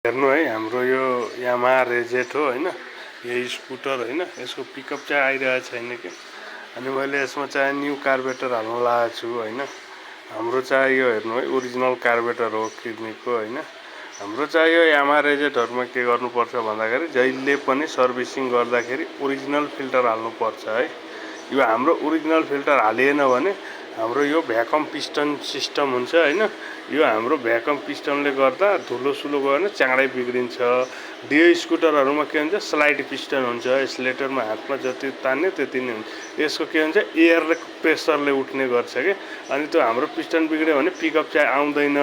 हेर्नु है हाम्रो यो यामाहा रेजेट हो हैन यो स्कुटर हैन यसको पिकअप चाहिँ आइरहेको छैन के अनि मैले यसमा चाहिँ न्यू कार्बेटर हाल्न लागेको छु हैन हाम्रो चाहिँ यो हेर्नु है ओरिजिनल कार्बेटर हो किर्नीको हैन हाम्रो चाहिँ यो यामाहा रेजेटहरुमा के गर्नुपर्छ भन्दाखेरि जहिले पनि सर्भिसिङ गर्दाखेरि ओरिजिनल फिल्टर हाल्नुपर्छ है यो हाम्रो ओरिजिनल फिल्टर हालिएन भने हाम्रो यो भ्याकम पिस्टन सिस्टम हुन्छ हैन यो हाम्रो भ्याकम पिस्टनले गर्दा धुलो सुलो गयो भने चाँडै बिग्रिन्छ डियो स्कुटरहरुमा के हुन्छ स्लाइड पिस्टन हुन्छ एक्सिलेटरमा हातमा जति तान्ने त्यति नै हुन्छ यसको के हुन्छ एयरले प्रेसरले उठ्ने गर्छ के अनि त्यो हाम्रो पिस्टन बिग्रियो भने पिकअप चाहिँ आउँदैन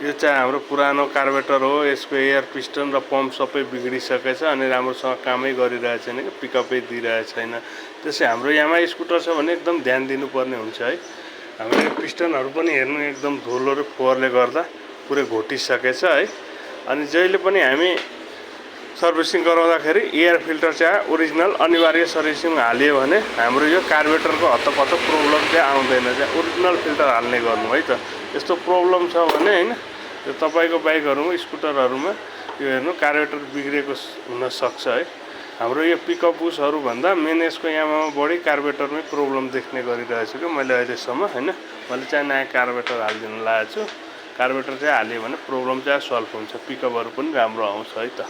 यो चाहिँ हाम्रो पुरानो कार्बेटर हो यसको एयर पिस्टन र पम्प सबै बिग्रिसकेछ अनि राम्रोसँग कामै गरिरहेको छैन के पिकअपै दिइरहेको छैन त्यसै हाम्रो यामाहा स्कुटर छ भने एकदम ध्यान दिनुपर्ने हुन्छ है हाम्रो पिस्टनहरु पनि हेर्नु एकदम धुलो र फोहोरले गर्दा पुरै घोटिसकेछ है अनि जहिले पनि हामी सर्भिसिङ गराउँदाखेरि एयर फिल्टर चाहिँ ओरिजिनल अनिवार्य सर्भिसिङ हालियो भने हाम्रो यो कार्बेटरको हत्तपत्त प्रब्लम चाहिँ आउँदैन चाहिँ ओरिजिनल फिल्टर हाल्ने गर्नु है त यस्तो प्रब्लम छ भने हैन यो तपाईको बाइकहरुमा स्कुटरहरुमा यो हेर्नु कार्बेटर बिग्रेको हुन सक्छ है हाम्रो यो पिकअप बुसहरु भन्दा मेन यसको यामामा बढी कार्बेटरमै प्रब्लम देख्ने गरिरहेछु के मैले अहिलेसम्म हैन मैले चाहिँ नयाँ कार्बेटर हाल्दिन लागेको छु कार्बेटर चाहिँ हाल्यो भने प्रब्लम चाहिँ सल्भ हुन्छ पिकअपहरु पनि राम्रो आउँछ है त